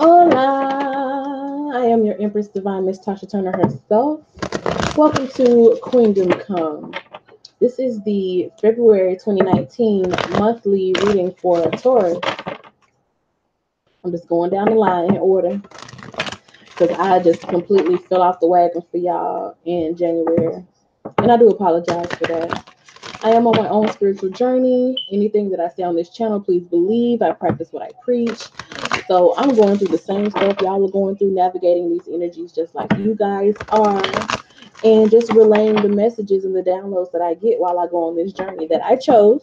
Hola, I am your Empress Divine Miss Tasha Turner herself. Welcome to Queendom Come. This is the February 2019 monthly reading for Taurus. I'm just going down the line in order because I just completely fell off the wagon for y'all in January. And I do apologize for that. I am on my own spiritual journey. Anything that I say on this channel, please believe. I practice what I preach. So I'm going through the same stuff y'all are going through, navigating these energies just like you guys are, and just relaying the messages and the downloads that I get while I go on this journey that I chose.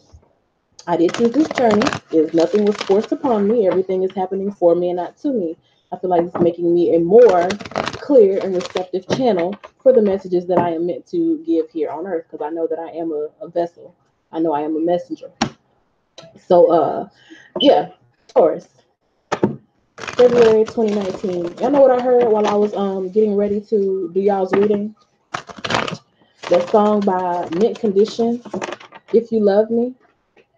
I did choose this journey. If nothing was forced upon me, everything is happening for me and not to me. I feel like it's making me a more clear and receptive channel for the messages that I am meant to give here on earth, because I know that I am a vessel. I know I am a messenger. So yeah, Taurus. February 2019. Y'all know what I heard while I was getting ready to do y'all's reading? That song by Mint Condition, If You Love Me.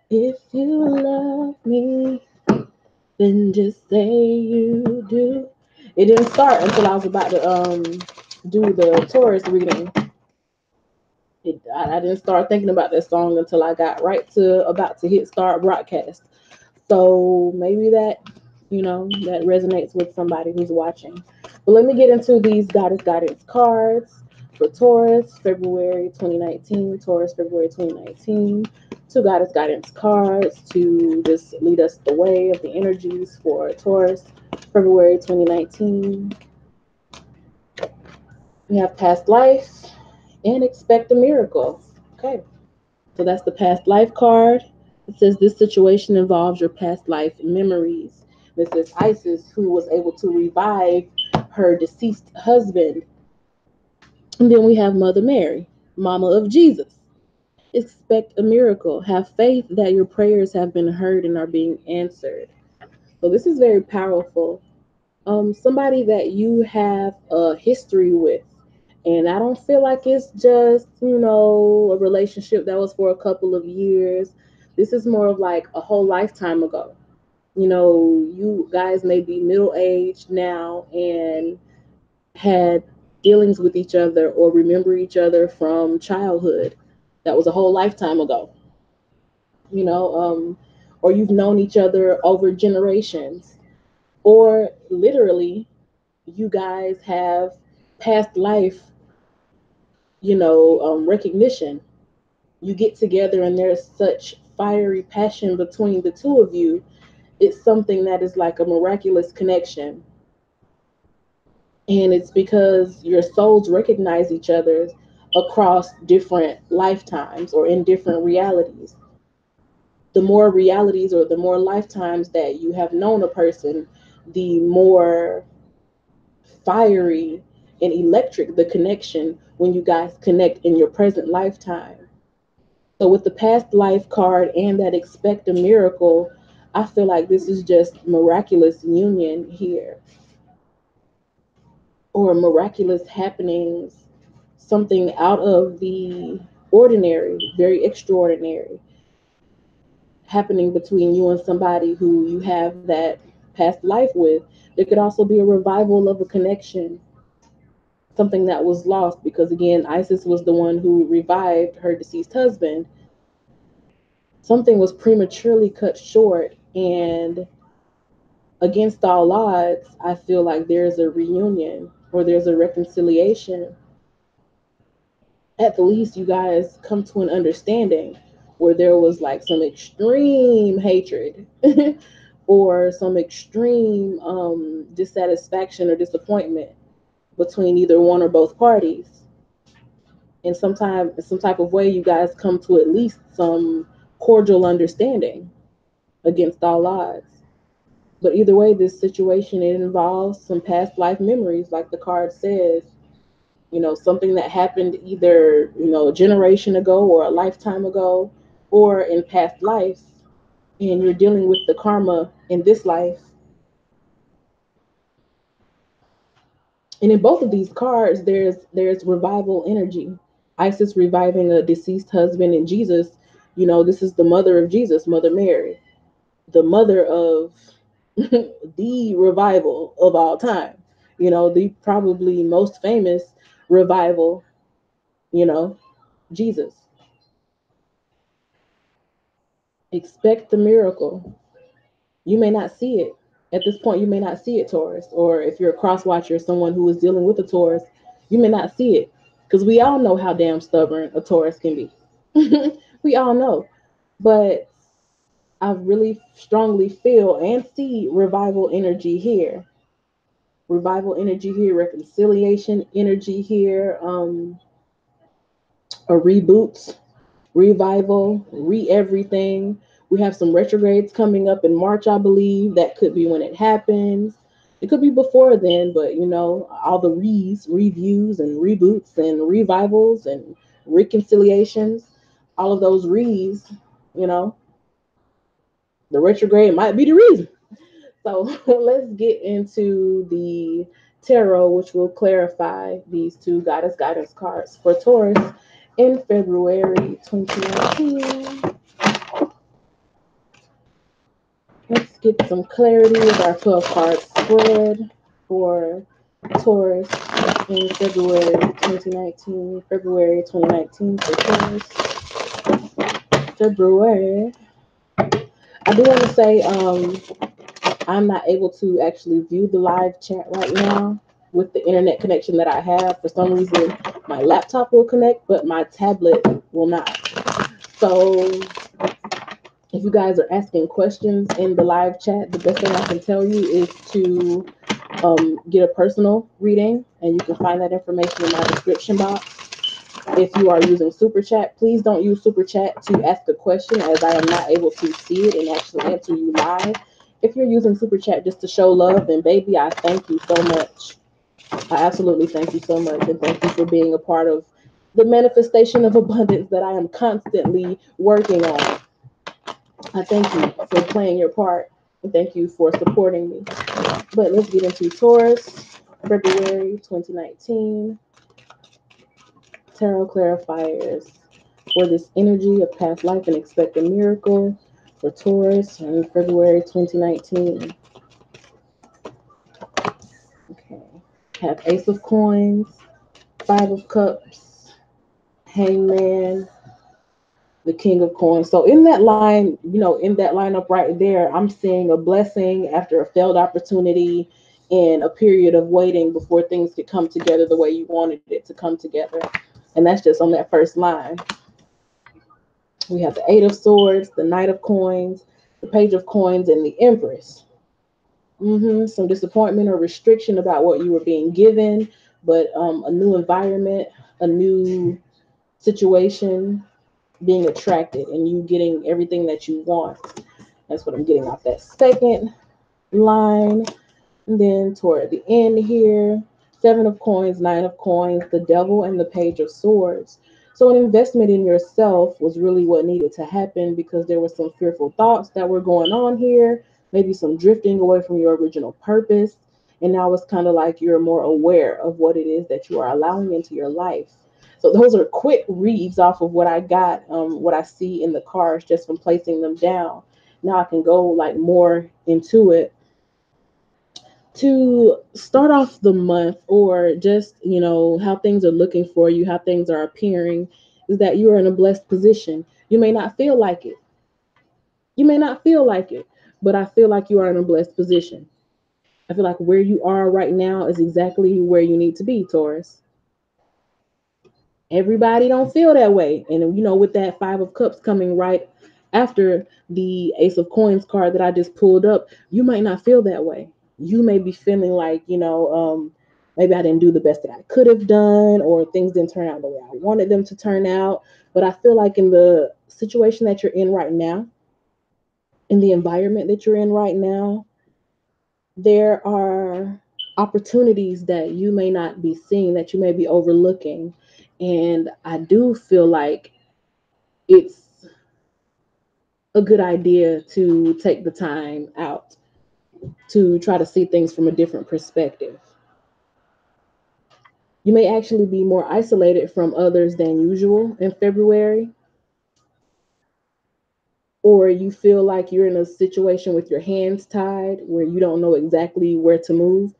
If you love me, then just say you do. It didn't start until I was about to do the Taurus reading. I didn't start thinking about that song until I got right to about to hit start broadcast. So maybe that resonates with somebody who's watching. But let me get into these Goddess Guidance cards for Taurus, February 2019. Taurus, February 2019. Two Goddess Guidance cards to just lead us the way of the energies for Taurus, February 2019. We have past life and expect a miracle. Okay, so that's the past life card. It says this situation involves your past life memories. This is Isis, who was able to revive her deceased husband. And then we have Mother Mary, Mama of Jesus. Expect a miracle. Have faith that your prayers have been heard and are being answered. So this is very powerful. Somebody that you have a history with. And I don't feel like it's just, a relationship that was for a couple of years. This is more of like a whole lifetime ago. You guys may be middle aged now and had dealings with each other or remember each other from childhood. That was a whole lifetime ago, you know, or you've known each other over generations, or literally you guys have past life, recognition. You get together and there's such fiery passion between the two of you. It's something that is like a miraculous connection. And it's because your souls recognize each other across different lifetimes or in different realities. The more realities or the more lifetimes that you have known a person, the more fiery and electric the connection when you guys connect in your present lifetime. So with the past life card and that expect a miracle, I feel like this is just miraculous union here, or miraculous happenings, something out of the ordinary, very extraordinary, happening between you and somebody who you have that past life with. There could also be a revival of a connection, something that was lost, because again, Isis was the one who revived her deceased husband. Something was prematurely cut short, and against all odds, I feel like there's a reunion or there's a reconciliation. At the least, you guys come to an understanding where there was like some extreme hatred or some extreme dissatisfaction or disappointment between either one or both parties. And sometime, in some type of way, you guys come to at least some cordial understanding against all odds. But either way, this situation, it involves some past life memories, like the card says. Something that happened either, a generation ago or a lifetime ago or in past lives. And you're dealing with the karma in this life. And in both of these cards, there's revival energy. Isis reviving a deceased husband, and Jesus, this is the mother of Jesus, Mother Mary, the mother of the revival of all time. You know, the probably most famous revival, you know, Jesus. Expect the miracle. You may not see it. At this point, you may not see it, Taurus. Or if you're a cross watcher, someone who is dealing with a Taurus, you may not see it. Because we all know how damn stubborn a Taurus can be. We all know. But I really strongly feel and see revival energy here. Revival energy here, reconciliation energy here, a reboot, revival, re-everything. We have some retrogrades coming up in March, I believe. That could be when it happens. It could be before then, but you know, all the reviews and reboots and revivals and reconciliations, all of those re's, you know, the retrograde might be the reason. So let's get into the tarot, which will clarify these two goddess guidance cards for Taurus in February 2019. Let's get some clarity with our 12 card spread for Taurus in February 2019. February 2019 for Taurus. February. I do want to say I'm not able to actually view the live chat right now with the internet connection that I have. For some reason, my laptop will connect, but my tablet will not. So if you guys are asking questions in the live chat, the best thing I can tell you is to get a personal reading, and you can find that information in my description box. If you are using Super Chat, please don't use Super Chat to ask a question, as I am not able to see it and actually answer you live. If you're using Super Chat just to show love, then baby, I thank you so much. I absolutely thank you so much, and thank you for being a part of the manifestation of abundance that I am constantly working on. I thank you for playing your part, and thank you for supporting me. But let's get into Taurus, February 2019. Tarot clarifiers for this energy of past life and expect a miracle for Taurus in February 2019. Okay. Have Ace of Coins, Five of Cups, Hangman, the King of Coins. So in that line, you know, in that lineup right there, I'm seeing a blessing after a failed opportunity and a period of waiting before things could come together the way you wanted it to come together. And that's just on that first line. We have the Eight of Swords, the Knight of Coins, the Page of Coins, and the Empress. Some disappointment or restriction about what you were being given, but a new environment, a new situation, being attracted, and you getting everything that you want. That's what I'm getting off that second line. And then toward the end here, Seven of Coins, Nine of Coins, the Devil, and the Page of Swords. So an investment in yourself was really what needed to happen, because there were some fearful thoughts that were going on here, maybe some drifting away from your original purpose. And now it's kind of like you're more aware of what it is that you are allowing into your life. So those are quick reads off of what I got, what I see in the cards just from placing them down. Now I can go like more into it. To start off the month, or just, you know, how things are looking for you, how things are appearing, is that you are in a blessed position. You may not feel like it. You may not feel like it, but I feel like you are in a blessed position. I feel like where you are right now is exactly where you need to be, Taurus. Everybody don't feel that way. And you know, with that Five of Cups coming right after the Ace of Coins card that I just pulled up, you might not feel that way. You may be feeling like, you know, maybe I didn't do the best that I could have done, or things didn't turn out the way I wanted them to turn out. But I feel like in the situation that you're in right now, in the environment that you're in right now, there are opportunities that you may not be seeing, that you may be overlooking. And I do feel like it's a good idea to take the time out to try to see things from a different perspective. You may actually be more isolated from others than usual in February. or you feel like you're in a situation with your hands tied where you don't know exactly where to move,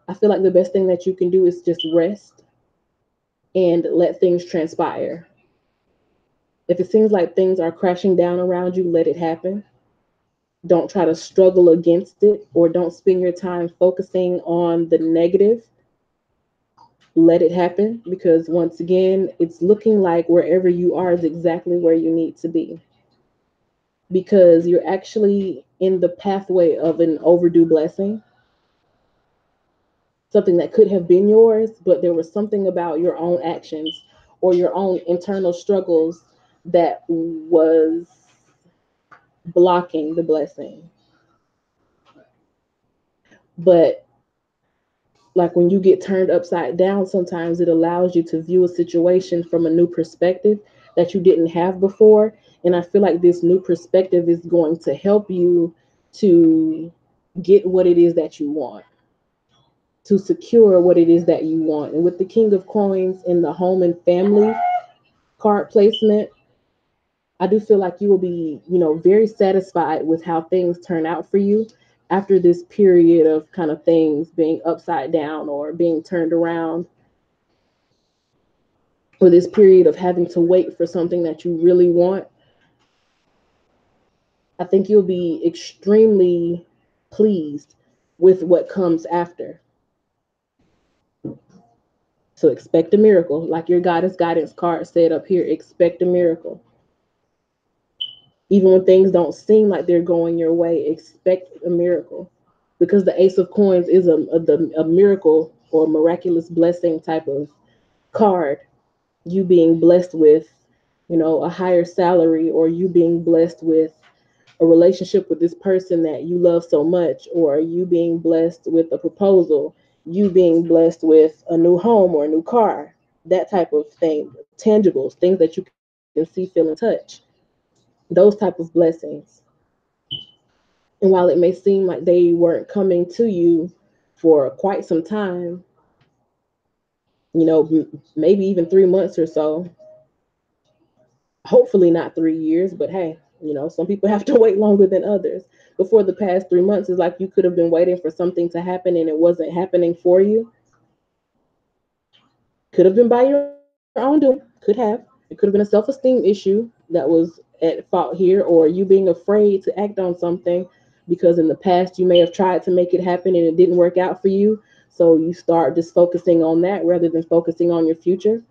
I feel like the best thing that you can do is just rest and let things transpire. If it seems like things are crashing down around you, let it happen. Don't try to struggle against it, or don't spend your time focusing on the negative. Let it happen, because once again, it's looking like wherever you are is exactly where you need to be, because you're actually in the pathway of an overdue blessing, something that could have been yours, but there was something about your own actions or your own internal struggles that was blocking the blessing. But like when you get turned upside down, sometimes it allows you to view a situation from a new perspective that you didn't have before. And I feel like this new perspective is going to help you to get what it is that you want, to secure what it is that you want. And with the King of Coins in the home and family card placement, I do feel like you will be, very satisfied with how things turn out for you after this period of kind of things being upside down or being turned around, or this period of having to wait for something that you really want. I think you'll be extremely pleased with what comes after. So expect a miracle. Like your goddess guidance card said up here, expect a miracle. Even when things don't seem like they're going your way, expect a miracle. Because the Ace of Coins is a miracle or miraculous blessing type of card. You being blessed with, a higher salary, or you being blessed with a relationship with this person that you love so much, or you being blessed with a proposal, you being blessed with a new home or a new car, that type of thing, tangibles, things that you can see, feel, and touch, those type of blessings. And while it may seem like they weren't coming to you for quite some time, maybe even 3 months or so, hopefully not 3 years, but hey, some people have to wait longer than others. Before the past 3 months, is like you could have been waiting for something to happen and it wasn't happening for you. Could have been by your own doing, could have. It could have been a self-esteem issue that was at fault here, or you being afraid to act on something because in the past you may have tried to make it happen and it didn't work out for you. So you start just focusing on that rather than focusing on your future.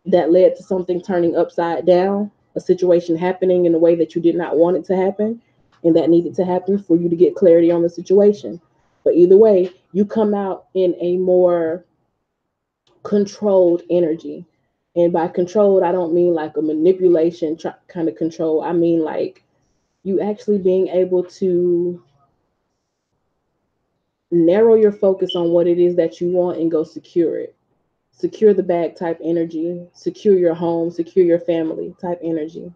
That led to something turning upside down, a situation happening in a way that you did not want it to happen, and that needed to happen for you to get clarity on the situation. But either way, you come out in a more controlled energy. And by controlled, I don't mean like a manipulation kind of control. I mean like you actually being able to narrow your focus on what it is that you want and go secure it. Secure the bag type energy, secure your home, secure your family type energy.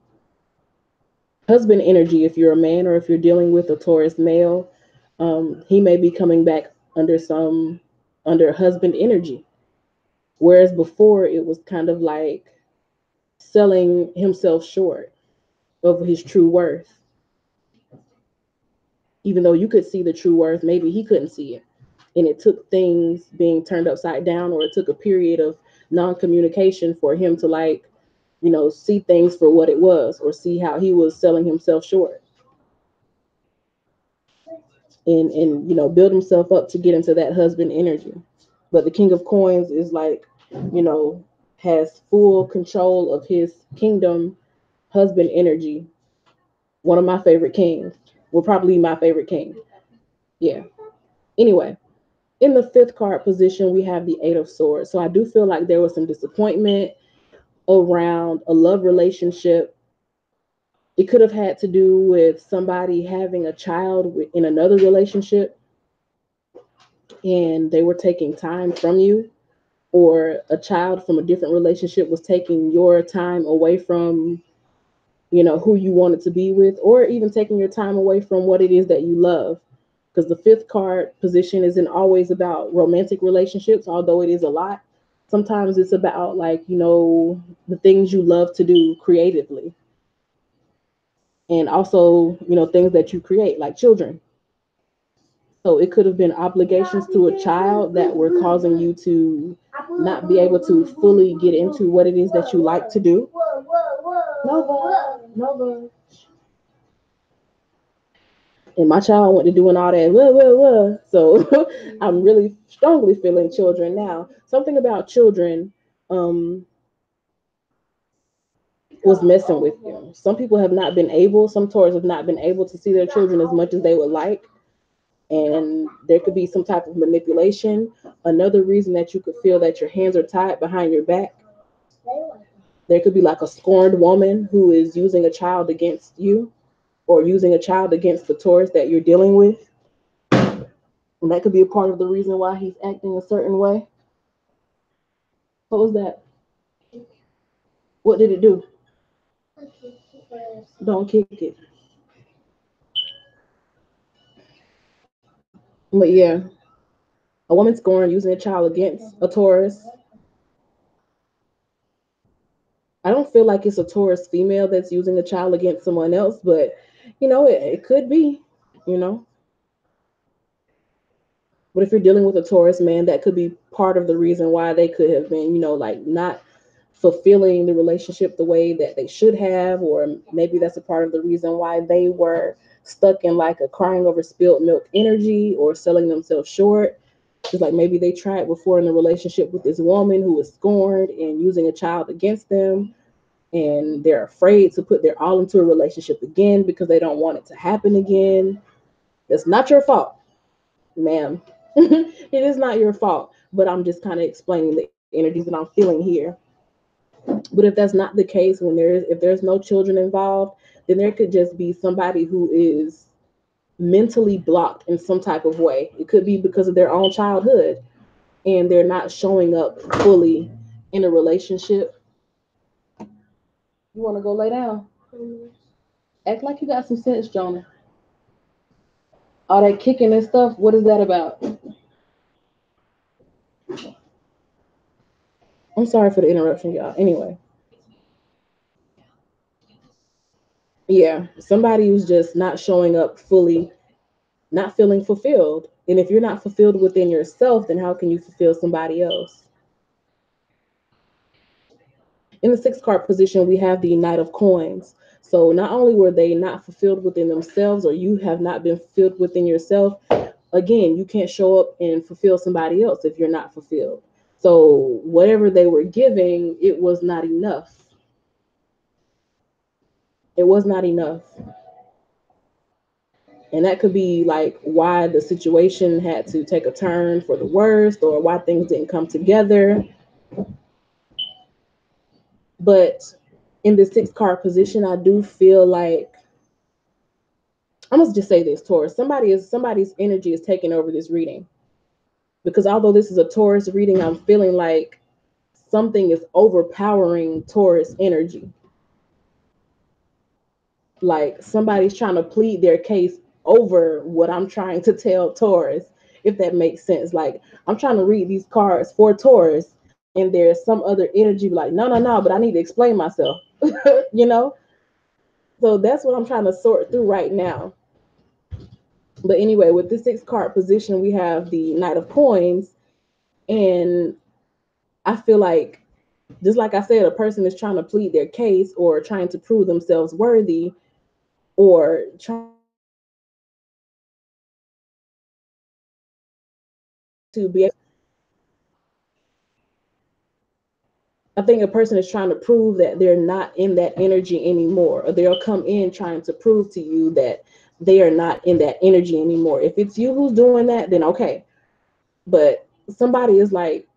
Husband energy, if you're a man or if you're dealing with a Taurus male, he may be coming back under husband energy. Whereas before it was kind of like selling himself short of his true worth. Even though you could see the true worth, maybe he couldn't see it. And it took things being turned upside down, or it took a period of non-communication for him to see things for what it was, or see how he was selling himself short, and build himself up to get into that husband energy. But the King of Coins is like, you know, has full control of his kingdom, husband energy. One of my favorite kings. Well, probably my favorite king. Yeah. Anyway, in the fifth card position, we have the Eight of Swords. So I do feel like there was some disappointment around a love relationship. It could have had to do with somebody having a child in another relationship and they were taking time from you, or a child from a different relationship was taking your time away from, who you wanted to be with, or even taking your time away from what it is that you love. Because the fifth card position isn't always about romantic relationships, although it is a lot. Sometimes it's about the things you love to do creatively. and also, you know, things that you create, like children. So it could have been obligations to a child that were causing you to not be able to fully get into what it is that you like to do. Nova, Nova. And my child went to doing all that, wah, wah, wah. So I'm really strongly feeling children now. Something about children was messing with you. Some people have not been able, some Taurus have not been able to see their children as much as they would like. And there could be some type of manipulation. Another reason that you could feel that your hands are tied behind your back. There could be like a scorned woman who is using a child against you, or using a child against the Taurus that you're dealing with. And that could be a part of the reason why he's acting a certain way. What was that? What did it do? Don't kick it. But yeah, a woman scorned using a child against a Taurus. I don't feel like it's a Taurus female that's using a child against someone else, but you know, it could be, you know. But if you're dealing with a Taurus man, that could be part of the reason why they could have been, you know, like not fulfilling the relationship the way that they should have, or maybe that's a part of the reason why they were stuck in like a crying over spilled milk energy or selling themselves short. It's like maybe they tried before in a relationship with this woman who was scorned and using a child against them, and they're afraid to put their all into a relationship again because they don't want it to happen again. It's not your fault, ma'am. It is not your fault, but I'm just kind of explaining the energies that I'm feeling here. But if that's not the case, when there's no children involved, then there could just be somebody who is mentally blocked in some type of way. It could be because of their own childhood and they're not showing up fully in a relationship. You want to go lay down? Act like you got some sense, Jonah. All that kicking and stuff, what is that about? I'm sorry for the interruption, y'all. Anyway, yeah, somebody who's just not showing up fully, not feeling fulfilled. And if you're not fulfilled within yourself, then how can you fulfill somebody else? In the sixth card position, we have the Knight of Coins. So not only were they not fulfilled within themselves, or you have not been fulfilled within yourself, again, you can't show up and fulfill somebody else if you're not fulfilled. So whatever they were giving, it was not enough. It was not enough. And that could be like why the situation had to take a turn for the worst, or why things didn't come together. But in the sixth card position, I do feel like, I must just say this, Taurus, somebody's energy is taking over this reading. Because although this is a Taurus reading, I'm feeling like something is overpowering Taurus energy. Like somebody's trying to plead their case over what I'm trying to tell Taurus, if that makes sense. Like I'm trying to read these cards for Taurus, and there's some other energy like, no, no, no, but I need to explain myself, you know? So that's what I'm trying to sort through right now. But anyway, with this six card position, we have the Knight of Coins. And I feel like, just like I said, a person is trying to plead their case or trying to prove themselves worthy, or trying to be, I think a person is trying to prove that they're not in that energy anymore, or they'll come in trying to prove to you that they are not in that energy anymore. If it's you who's doing that, then okay. But somebody is like,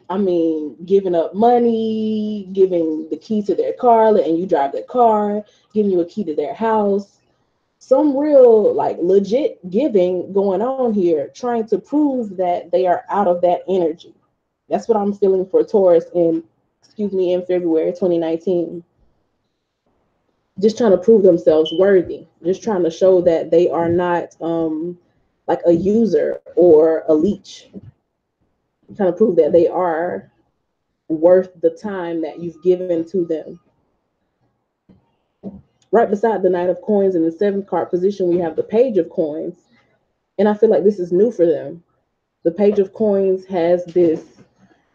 I mean, giving up money, giving the key to their car, letting you drive their car, giving you a key to their house. Some real, like, legit giving going on here, trying to prove that they are out of that energy. That's what I'm feeling for Taurus in February 2019. Just trying to prove themselves worthy, just trying to show that they are not like a user or a leech, trying to prove that they are worth the time that you've given to them. Right beside the Knight of Coins in the seventh card position, we have the Page of Coins. And I feel like this is new for them. The Page of Coins has this,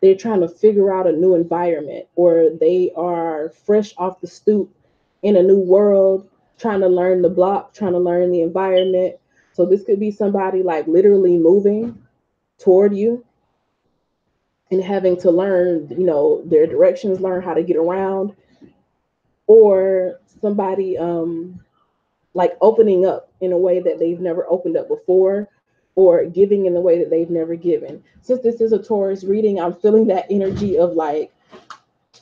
they're trying to figure out a new environment, or they are fresh off the stoop in a new world, trying to learn the block, trying to learn the environment. So this could be somebody like literally moving toward you and having to learn, their directions, learn how to get around, or somebody like opening up in a way that they've never opened up before, or giving in the way that they've never given. Since this is a Taurus reading, I'm feeling that energy of like,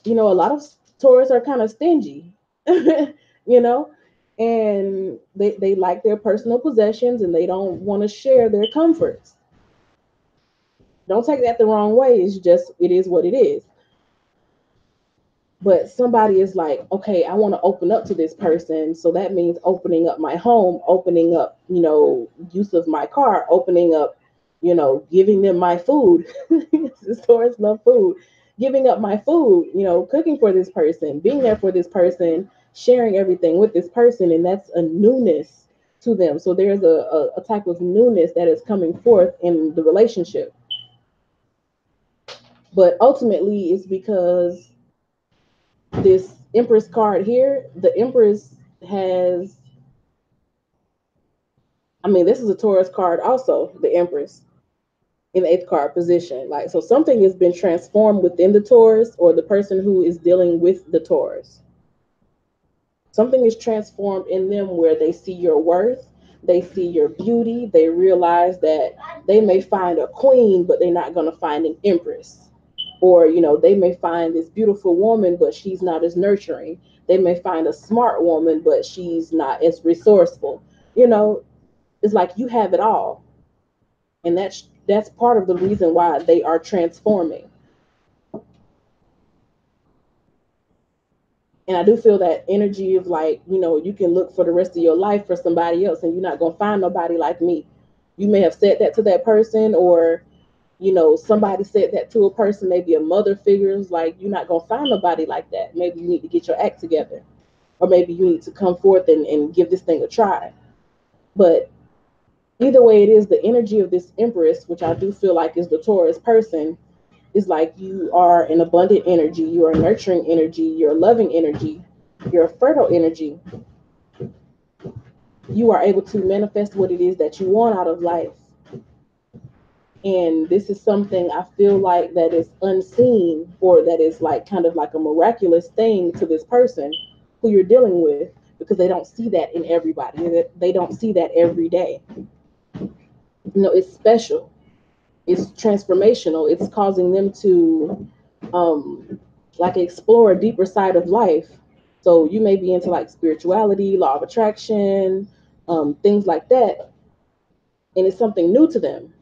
a lot of Taurus are kind of stingy, you know, and they like their personal possessions and they don't want to share their comforts. Don't take that the wrong way. It's just, it is what it is. But somebody is like, okay, I want to open up to this person. So that means opening up my home, opening up, use of my car, opening up, giving them my food. The stores love food. Giving up my food, cooking for this person, being there for this person, sharing everything with this person. And that's a newness to them. So there's a type of newness that is coming forth in the relationship. But ultimately, it's because this Empress card here, the Empress has, I mean, this is a Taurus card also, the Empress in the eighth card position. Like, so something has been transformed within the Taurus or the person who is dealing with the Taurus. Something is transformed in them where they see your worth, they see your beauty, they realize that they may find a queen, but they're not going to find an empress. Or, they may find this beautiful woman, but she's not as nurturing. They may find a smart woman, but she's not as resourceful. You know, it's like you have it all. And that's part of the reason why they are transforming. And I do feel that energy of like, you can look for the rest of your life for somebody else and you're not going to find nobody like me. You may have said that to that person, or, somebody said that to a person, maybe a mother figure is like, you're not going to find nobody like that. Maybe you need to get your act together, or maybe you need to come forth and give this thing a try. But either way it is, the energy of this Empress, which I do feel like is the Taurus person, is like you are an abundant energy, you're a nurturing energy, you're a loving energy, you're a fertile energy. You are able to manifest what it is that you want out of life. And this is something I feel like that is unseen, or that is like kind of like a miraculous thing to this person who you're dealing with, because they don't see that in everybody. They don't see that every day. It's special. It's transformational. It's causing them to like explore a deeper side of life. So you may be into like spirituality, law of attraction, things like that, and it's something new to them.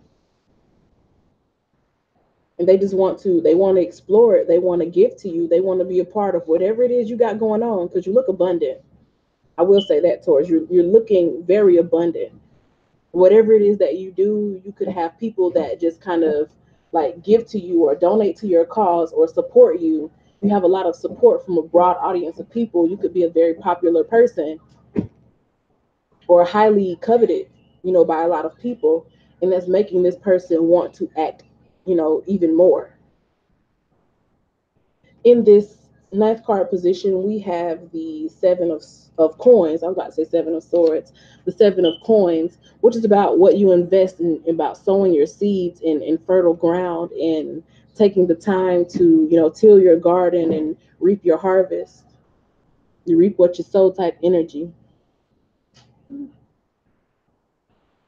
And they want to explore it. They want to give to you. They want to be a part of whatever it is you got going on, because you look abundant. I will say that, Taurus. You're looking very abundant. Whatever it is that you do, you could have people that just kind of like give to you or donate to your cause or support you. You have a lot of support from a broad audience of people. You could be a very popular person, or highly coveted, by a lot of people. And that's making this person want to act, even more. In this ninth card position, we have the of coins. I was about to say seven of swords, the seven of coins, which is about what you invest in, about sowing your seeds in fertile ground, and taking the time to, till your garden and reap your harvest. You reap what you sow type energy.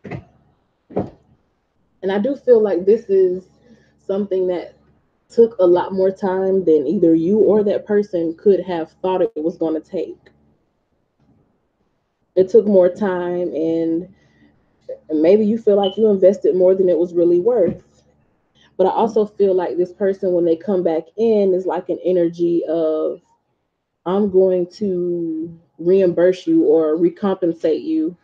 And I do feel like this is something that took a lot more time than either you or that person could have thought it was going to take. It took more time, and maybe you feel like you invested more than it was really worth. But I also feel like this person, when they come back in, is like an energy of, I'm going to reimburse you or recompensate you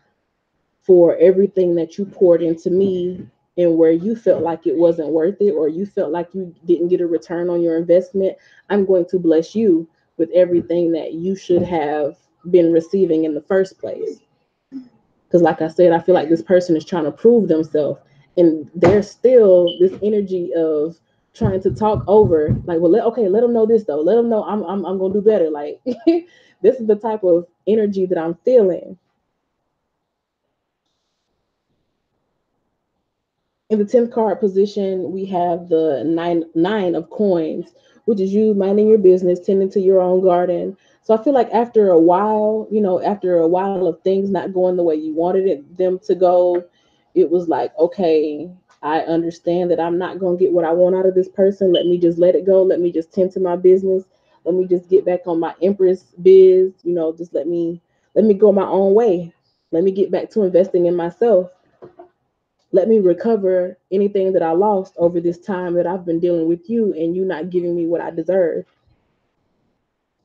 for everything that you poured into me, and where you felt like it wasn't worth it, or you felt like you didn't get a return on your investment. I'm going to bless you with everything that you should have, been receiving in the first place. Because like I said, I feel like this person is trying to prove themselves, and there's still this energy of trying to talk over, like, well, let them know this though. Let them know I'm gonna do better. Like, this is the type of energy that I'm feeling. In the 10th card position, we have the nine of coins, which is you minding your business, tending to your own garden. So I feel like after a while, after a while of things not going the way you wanted them to go, it was like, okay, I understand that I'm not going to get what I want out of this person. Let me just let it go. Let me just tend to my business. Let me just get back on my Empress biz. Just let me go my own way. Let me get back to investing in myself. Let me recover anything that I lost over this time that I've been dealing with you and you not giving me what I deserve.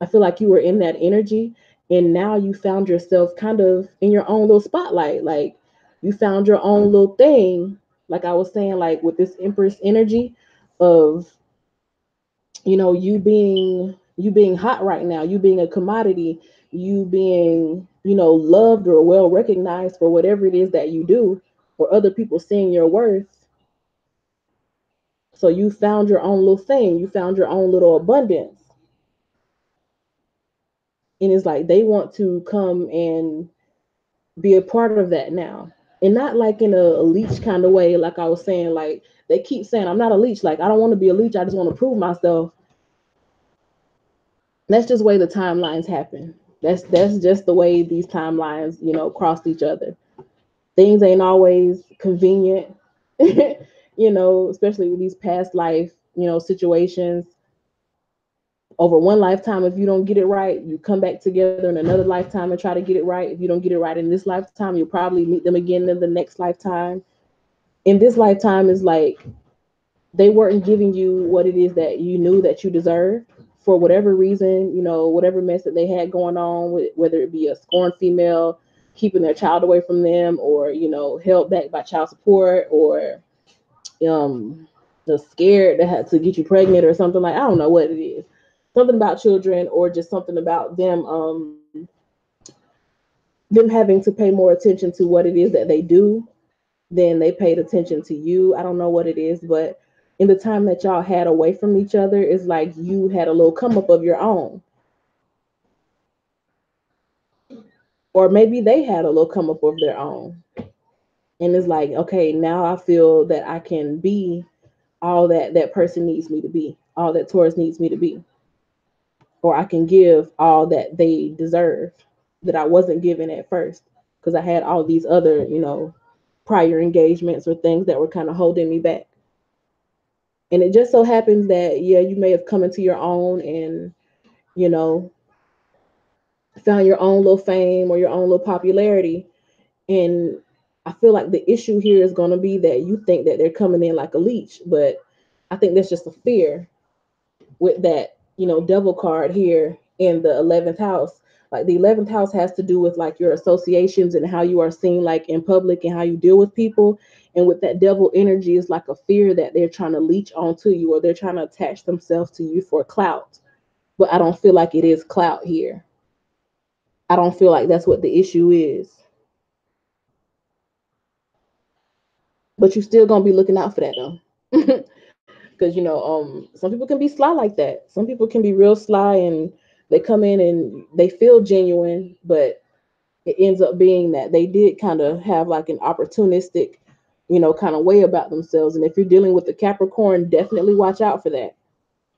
I feel like you were in that energy, and now you found yourself kind of in your own little spotlight. Like, you found your own little thing. Like I was saying, like with this Empress energy of, you being hot right now, you being a commodity, you being, loved or well recognized for whatever it is that you do, or other people seeing your worth. So you found your own little thing. You found your own little abundance. And it's like they want to come and be a part of that now. And not like in a leech kind of way, like I was saying, like they keep saying, I'm not a leech. Like, I don't want to be a leech. I just want to prove myself. That's just the way the timelines happen. That's just the way these timelines, cross each other. Things ain't always convenient, especially with these past life, situations. Over one lifetime, if you don't get it right, you come back together in another lifetime and try to get it right. If you don't get it right in this lifetime, you'll probably meet them again in the next lifetime. In this lifetime is like they weren't giving you what it is that you knew that you deserve for whatever reason, whatever mess that they had going on, with whether it be a scorned female keeping their child away from them, or held back by child support, or just scared to have to get you pregnant or something. Like, I don't know what it is, something about children, or just something about them having to pay more attention to what it is that they do than they paid attention to you. I don't know what it is, but in the time that y'all had away from each other, it's like you had a little come up of your own, or maybe they had a little come up of their own. And it's like, okay, now I feel that I can be all that that person needs me to be, all that Taurus needs me to be, or I can give all that they deserve that I wasn't given at first, because I had all these other, prior engagements or things that were kind of holding me back. And it just so happens that, yeah, you may have come into your own and, you know, found your own little fame or your own little popularity. And I feel like the issue here is going to be that you think that they're coming in like a leech, but I think that's just a fear with that, devil card here in the 11th house. Like, the 11th house has to do with like your associations and how you are seen like in public and how you deal with people. And with that devil energy is like a fear that they're trying to leech onto you, or they're trying to attach themselves to you for clout. But I don't feel like it is clout here. I don't feel like that's what the issue is. But you're still gonna be looking out for that though. Because some people can be sly like that. Some people can be real sly, and they come in and they feel genuine, but it ends up being that they did kind of have like an opportunistic, kind of way about themselves. And if you're dealing with the Capricorn, definitely watch out for that,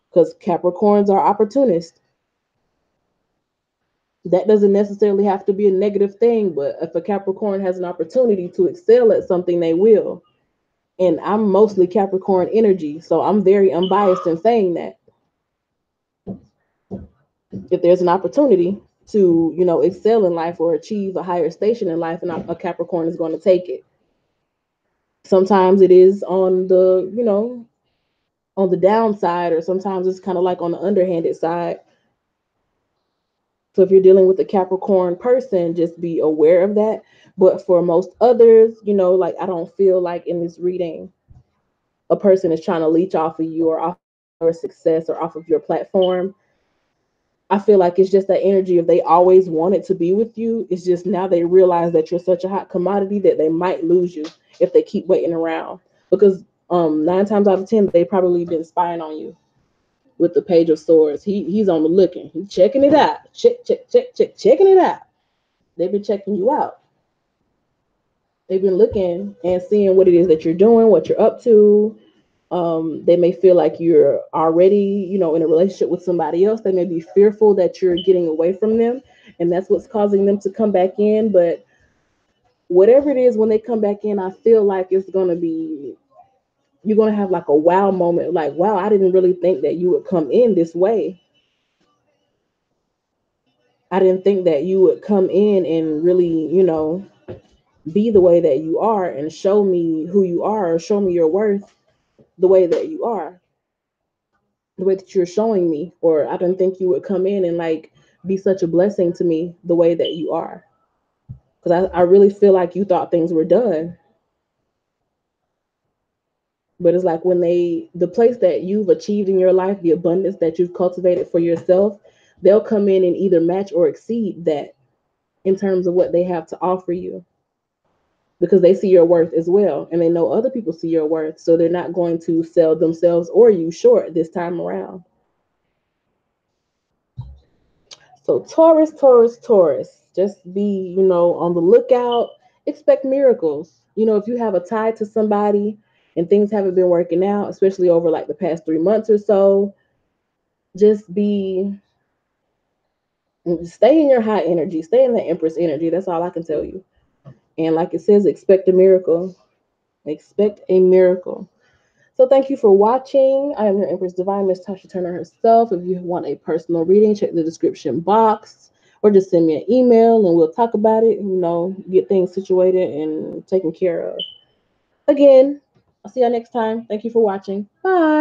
because Capricorns are opportunists. That doesn't necessarily have to be a negative thing, but if a Capricorn has an opportunity to excel at something, they will. And I'm mostly Capricorn energy, so I'm very unbiased in saying that. If there's an opportunity to, excel in life or achieve a higher station in life, and a Capricorn is going to take it. Sometimes it is on the, on the downside, or sometimes it's kind of like on the underhanded side. So if you're dealing with a Capricorn person, just be aware of that. But for most others, like, I don't feel like in this reading a person is trying to leech off of you, or off your success, or off of your platform. I feel like it's just that energy of they always wanted to be with you. It's just now they realize that you're such a hot commodity that they might lose you if they keep waiting around. Because 9 times out of 10, they probably been spying on you with the Page of Swords. He's on the looking. He's checking it out. Checking it out. They've been checking you out. They've been looking and seeing what it is that you're doing, what you're up to. They may feel like you're already, in a relationship with somebody else. They may be fearful that you're getting away from them, and that's what's causing them to come back in. But whatever it is, when they come back in, I feel like it's gonna be you're gonna have like a wow moment, like, wow, I didn't really think that you would come in this way. I didn't think that you would come in and really, be the way that you are and show me who you are, or show me your worth the way that you are, the way that you're showing me. Or I didn't think you would come in and like be such a blessing to me the way that you are. Because I really feel like you thought things were done. But it's like when the place that you've achieved in your life, the abundance that you've cultivated for yourself, they'll come in and either match or exceed that in terms of what they have to offer you, because they see your worth as well, and they know other people see your worth, so they're not going to sell themselves or you short this time around. So Taurus, Taurus, Taurus, just be, on the lookout. Expect miracles. If you have a tie to somebody and things haven't been working out, especially over like the past 3 months or so, just stay in your high energy, stay in the Empress energy. That's all I can tell you. And like it says, expect a miracle. Expect a miracle. So thank you for watching. I am your Empress Divine, Miss Tasha Turner herself. If you want a personal reading, check the description box or just send me an email and we'll talk about it, get things situated and taken care of. Again, I'll see y'all next time. Thank you for watching. Bye.